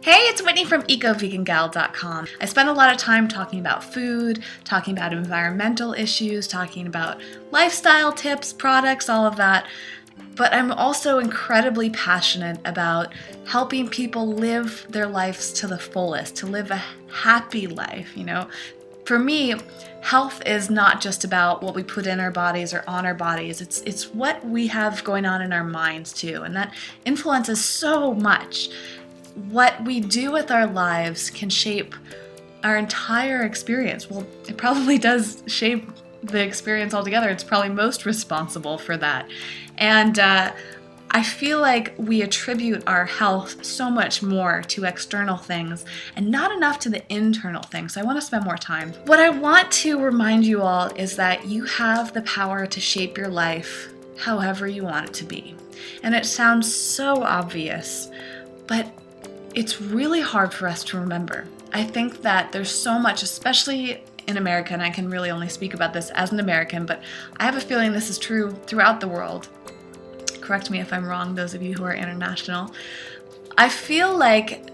Hey, it's Whitney from EcoVeganGal.com. I spend a lot of time talking about food, talking about environmental issues, talking about lifestyle tips, products, all of that. But I'm also incredibly passionate about helping people live their lives to the fullest, to live a happy life, For me, health is not just about what we put in our bodies or on our bodies. It's what we have going on in our minds too, and that influences so much. What we do with our lives can shape our entire experience. Well, it probably does shape the experience altogether. It's probably most responsible for that. And I feel like we attribute our health so much more to external things and not enough to the internal things. So I want to spend more time. What I want to remind you all is that you have the power to shape your life however you want it to be. And it sounds so obvious, but it's really hard for us to remember. I think that there's so much, especially in America, and I can really only speak about this as an American, but I have a feeling this is true throughout the world. Correct me if I'm wrong, those of you who are international. I feel like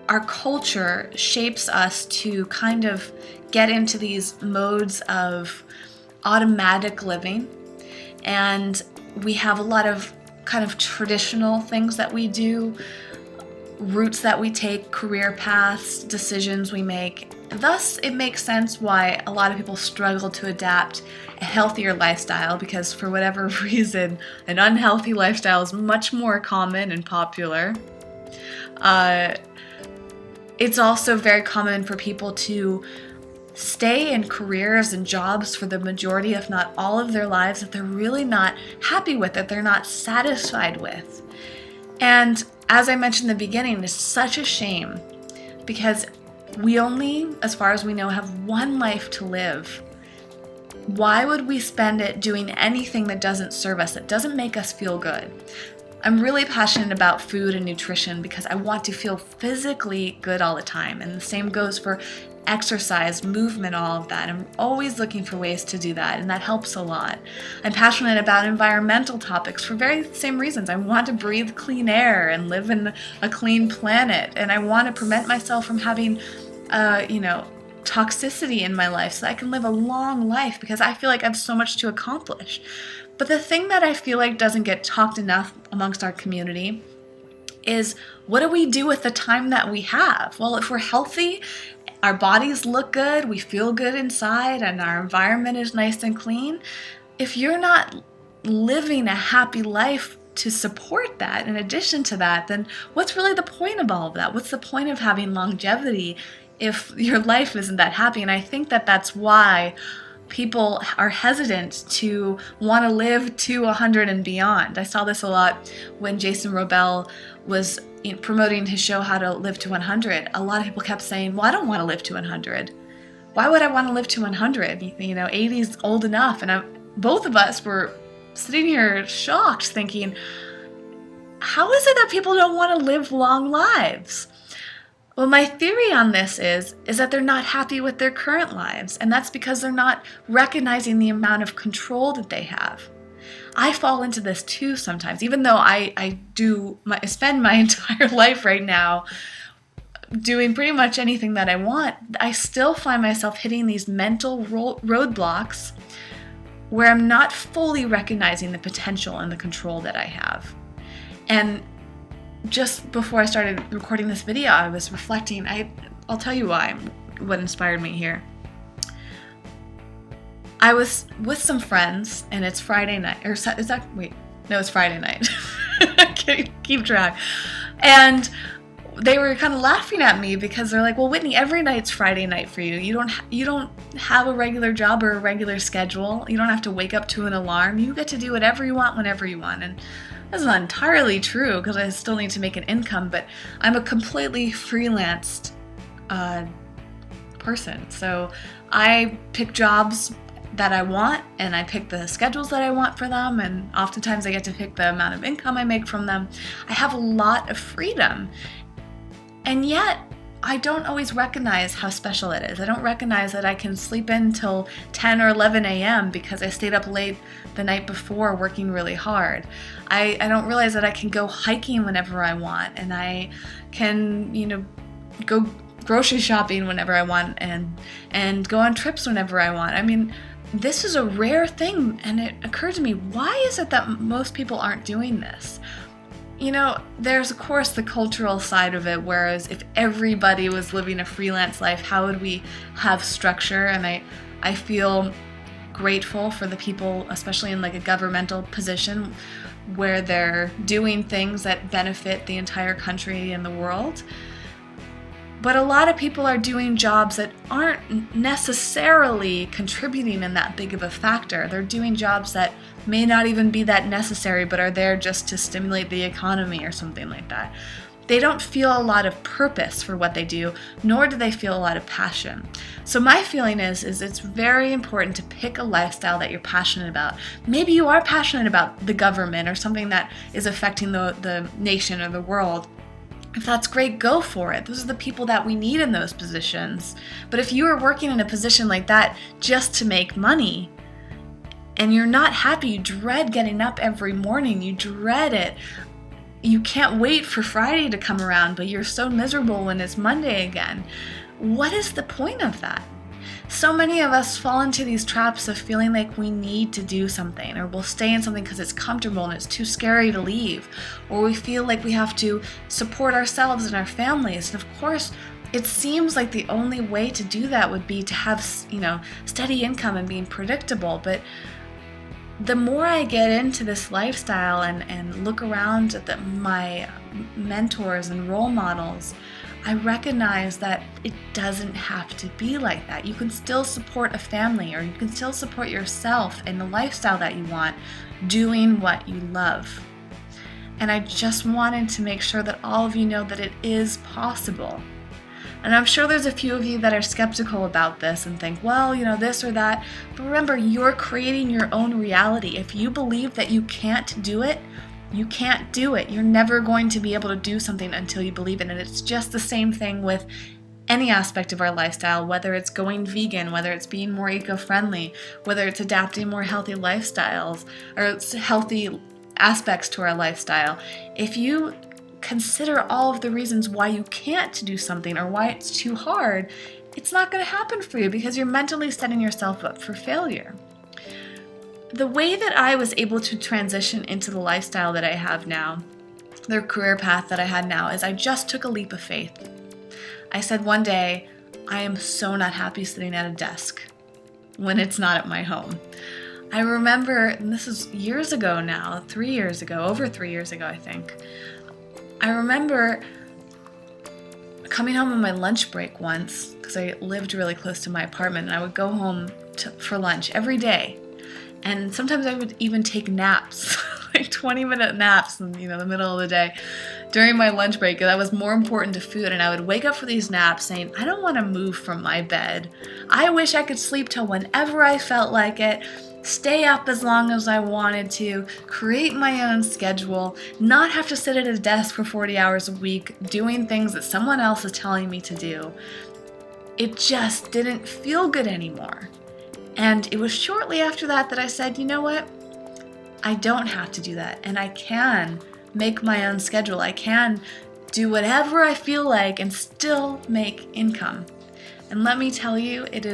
our culture shapes us to kind of get into these modes of automatic living, and we have a lot of kind of traditional things that we do, routes that we take, career paths, decisions we make. Thus, it makes sense why a lot of people struggle to adapt a healthier lifestyle, because for whatever reason, an unhealthy lifestyle is much more common and popular. It's also very common for people to stay in careers and jobs for the majority, if not all of their lives, that they're really not happy with, that they're not satisfied with. And as I mentioned in the beginning, it's such a shame because we only, as far as we know, have one life to live. Why would we spend it doing anything that doesn't serve us, that doesn't make us feel good? I'm really passionate about food and nutrition because I want to feel physically good all the time. And the same goes for exercise, movement, all of that. I'm always looking for ways to do that, and that helps a lot. I'm passionate about environmental topics for very same reasons. I want to breathe clean air and live in a clean planet, and I want to prevent myself from having, toxicity in my life so that I can live a long life, because I feel like I have so much to accomplish. But the thing that I feel like doesn't get talked enough amongst our community is, what do we do with the time that we have? Well, if we're healthy, our bodies look good, we feel good inside, and our environment is nice and clean, if you're not living a happy life to support that, in addition to that, then what's really the point of all of that? What's the point of having longevity if your life isn't that happy? And I think that that's why people are hesitant to want to live to 100 and beyond. I saw this a lot when Jason Robel was promoting his show, How to Live to 100. A lot of people kept saying, well, I don't want to live to 100. Why would I want to live to 100? 80 is old enough. And both of us were sitting here shocked, thinking, how is it that people don't want to live long lives? Well, my theory on this is that they're not happy with their current lives, and that's because they're not recognizing the amount of control that they have. I fall into this too sometimes, even though I spend my entire life right now doing pretty much anything that I want. I still find myself hitting these mental roadblocks where I'm not fully recognizing the potential and the control that I have. And just before I started recording this video, I was reflecting. I'll tell you what inspired me here. I was with some friends, and it's Friday night, it's Friday night. I can't keep track. And they were kind of laughing at me because they're like, well, Whitney, every night's Friday night for you. You don't have a regular job or a regular schedule. You don't have to wake up to an alarm. You get to do whatever you want, whenever you want. And that's not entirely true, because I still need to make an income, but I'm a completely freelanced person. So I pick jobs that I want, and I pick the schedules that I want for them, and oftentimes I get to pick the amount of income I make from them. I have a lot of freedom. And yet, I don't always recognize how special it is. I don't recognize that I can sleep in till 10 or 11 a.m. because I stayed up late the night before working really hard. I don't realize that I can go hiking whenever I want, and I can, go grocery shopping whenever I want, and go on trips whenever I want. I mean, this is a rare thing, and it occurred to me, why is it that most people aren't doing this? There's of course the cultural side of it, whereas if everybody was living a freelance life, how would we have structure? And I feel grateful for the people, especially in like a governmental position, where they're doing things that benefit the entire country and the world. But a lot of people are doing jobs that aren't necessarily contributing in that big of a factor. They're doing jobs that may not even be that necessary, but are there just to stimulate the economy or something like that. They don't feel a lot of purpose for what they do, nor do they feel a lot of passion. So my feeling is it's very important to pick a lifestyle that you're passionate about. Maybe you are passionate about the government or something that is affecting the nation or the world. If that's great, go for it. Those are the people that we need in those positions. But if you are working in a position like that just to make money, and you're not happy, you dread getting up every morning, you dread it, you can't wait for Friday to come around, but you're so miserable when it's Monday again, what is the point of that? So many of us fall into these traps of feeling like we need to do something, or we'll stay in something because it's comfortable and it's too scary to leave, or we feel like we have to support ourselves and our families. And of course, it seems like the only way to do that would be to have, steady income and being predictable. But the more I get into this lifestyle and look around at my mentors and role models, I recognize that it doesn't have to be like that. You can still support a family, or you can still support yourself and the lifestyle that you want, doing what you love. And I just wanted to make sure that all of you know that it is possible. And I'm sure there's a few of you that are skeptical about this and think, well, this or that. But remember, you're creating your own reality. If you believe that you can't do it, you can't do it. You're never going to be able to do something until you believe in it. It's just the same thing with any aspect of our lifestyle, whether it's going vegan, whether it's being more eco-friendly, whether it's adapting more healthy lifestyles or it's healthy aspects to our lifestyle. If you consider all of the reasons why you can't do something or why it's too hard, it's not going to happen for you because you're mentally setting yourself up for failure. The way that I was able to transition into the lifestyle that I have now, the career path that I had now, is I just took a leap of faith. I said one day, I am so not happy sitting at a desk when it's not at my home. I remember, and this is years ago now, over 3 years ago, I think. I remember coming home on my lunch break once, because I lived really close to my apartment, and I would go home for lunch every day. And sometimes I would even take naps, like 20-minute naps in the middle of the day during my lunch break. That was more important to food. And I would wake up for these naps saying, I don't want to move from my bed. I wish I could sleep till whenever I felt like it, stay up as long as I wanted to, create my own schedule, not have to sit at a desk for 40 hours a week doing things that someone else is telling me to do. It just didn't feel good anymore. And it was shortly after that I said, you know what? I don't have to do that. And I can make my own schedule. I can do whatever I feel like and still make income. And let me tell you, it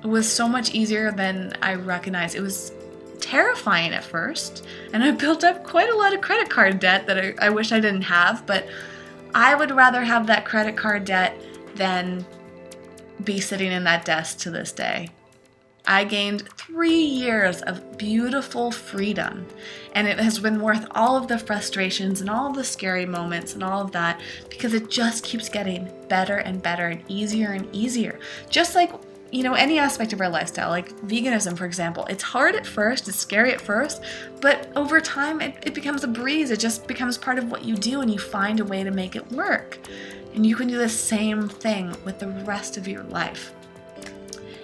was so much easier than I recognized. It was terrifying at first. And I built up quite a lot of credit card debt that I wish I didn't have. But I would rather have that credit card debt than be sitting in that desk to this day. I gained 3 years of beautiful freedom, and it has been worth all of the frustrations and all of the scary moments and all of that, because it just keeps getting better and better and easier. Just like, any aspect of our lifestyle, like veganism, for example. It's hard at first, it's scary at first, but over time it becomes a breeze. It just becomes part of what you do, and you find a way to make it work. And you can do the same thing with the rest of your life.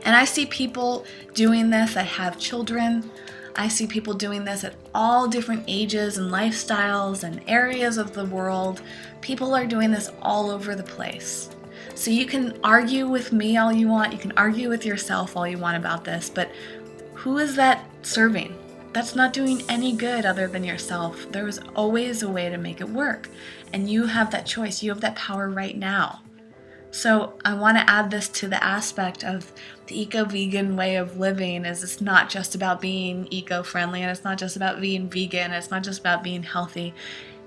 And I see people doing this that have children. I see people doing this at all different ages and lifestyles and areas of the world. People are doing this all over the place. So you can argue with me all you want, you can argue with yourself all you want about this, but who is that serving? That's not doing any good other than yourself. There is always a way to make it work, and you have that choice. You have that power right now. So I want to add this to the aspect of the eco-vegan way of living. Is it's not just about being eco-friendly, and it's not just about being vegan, and it's not just about being healthy.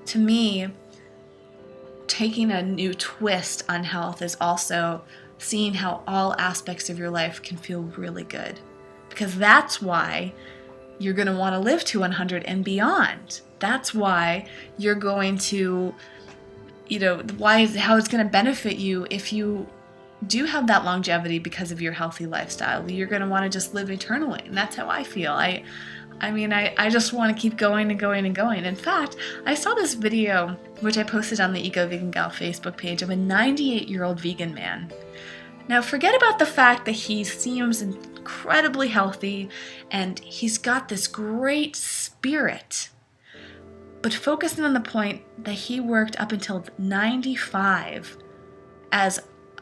To me, taking a new twist on health is also seeing how all aspects of your life can feel really good. Because that's why you're going to want to live to 100 and beyond. That's why you're going to, how it's going to benefit you if you do have that longevity because of your healthy lifestyle. You're going to want to just live eternally. And that's how I feel. I just want to keep going and going and going. In fact, I saw this video, which I posted on the Eco Vegan Gal Facebook page, of a 98-year-old vegan man. Now, forget about the fact that he seems incredibly healthy and he's got this great spirit. But focusing on the point that he worked up until 95 as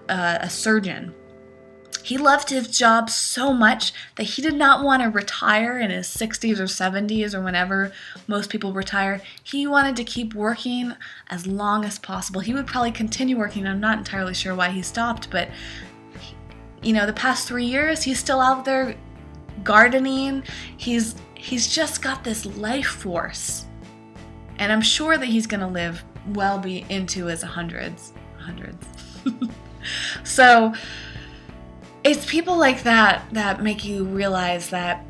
a surgeon. He loved his job so much that he did not want to retire in his 60s or 70s or whenever most people retire. He wanted to keep working as long as possible. He would probably continue working. I'm not entirely sure why he stopped, but the past 3 years, he's still out there gardening. He's just got this life force. And I'm sure that he's going to live well into his hundreds. So it's people like that make you realize that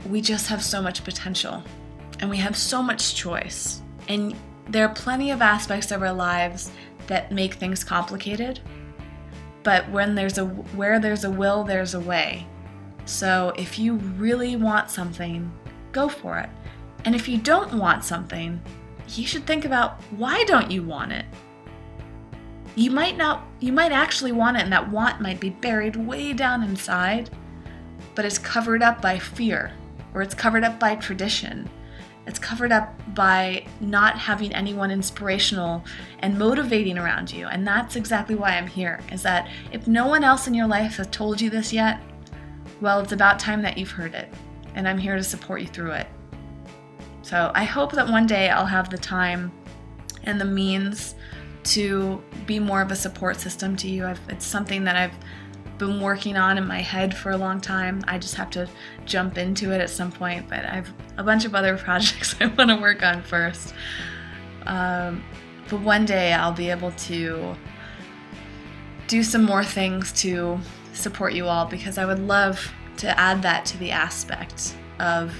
we just have so much potential and we have so much choice. And there are plenty of aspects of our lives that make things complicated. But where there's a will, there's a way. So if you really want something, go for it. And if you don't want something, you should think about, why don't you want it? You might actually want it, and that want might be buried way down inside, but it's covered up by fear, or it's covered up by tradition. It's covered up by not having anyone inspirational and motivating around you. And that's exactly why I'm here, is that if no one else in your life has told you this yet, well, it's about time that you've heard it. And I'm here to support you through it. So I hope that one day I'll have the time and the means to be more of a support system to you. It's something that I've been working on in my head for a long time. I just have to jump into it at some point, but I've a bunch of other projects I want to work on first. But one day I'll be able to do some more things to support you all, because I would love to add that to the aspect of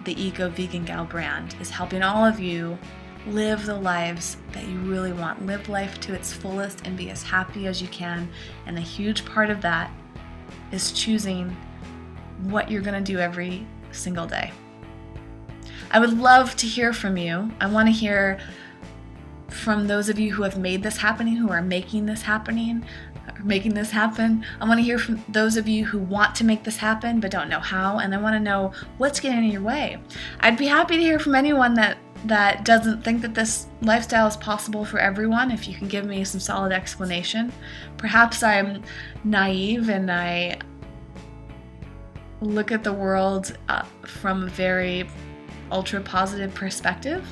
the Eco Vegan Gal brand, is helping all of you live the lives that you really want. Live life to its fullest and be as happy as you can. And a huge part of that is choosing what you're going to do every single day. I would love to hear from you. I want to hear from those of you who have made this happening, who are making this happen. I want to hear from those of you who want to make this happen but don't know how, and I want to know what's getting in your way. I'd be happy to hear from anyone that doesn't think that this lifestyle is possible for everyone, if you can give me some solid explanation. Perhaps I'm naive and I look at the world from a very ultra positive perspective,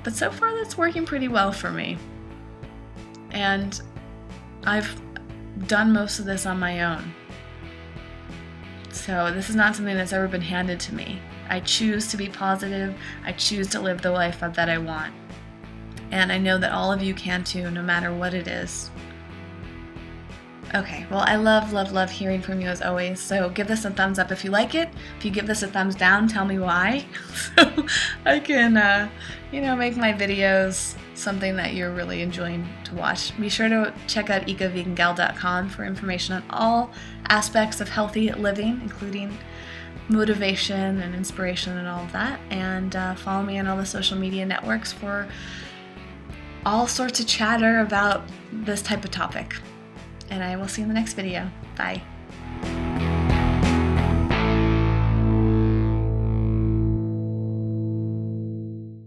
but so far that's working pretty well for me. And I've done most of this on my own. So this is not something that's ever been handed to me. I choose to be positive. I choose to live the life that I want. And I know that all of you can too, no matter what it is. Okay, well, I love hearing from you as always. So give this a thumbs up if you like it. If you give this a thumbs down, tell me why. So I can, make my videos something that you're really enjoying to watch. Be sure to check out ecovegangal.com for information on all aspects of healthy living, including motivation and inspiration and all of that. And follow me on all the social media networks for all sorts of chatter about this type of topic. And I will see you in the next video. Bye.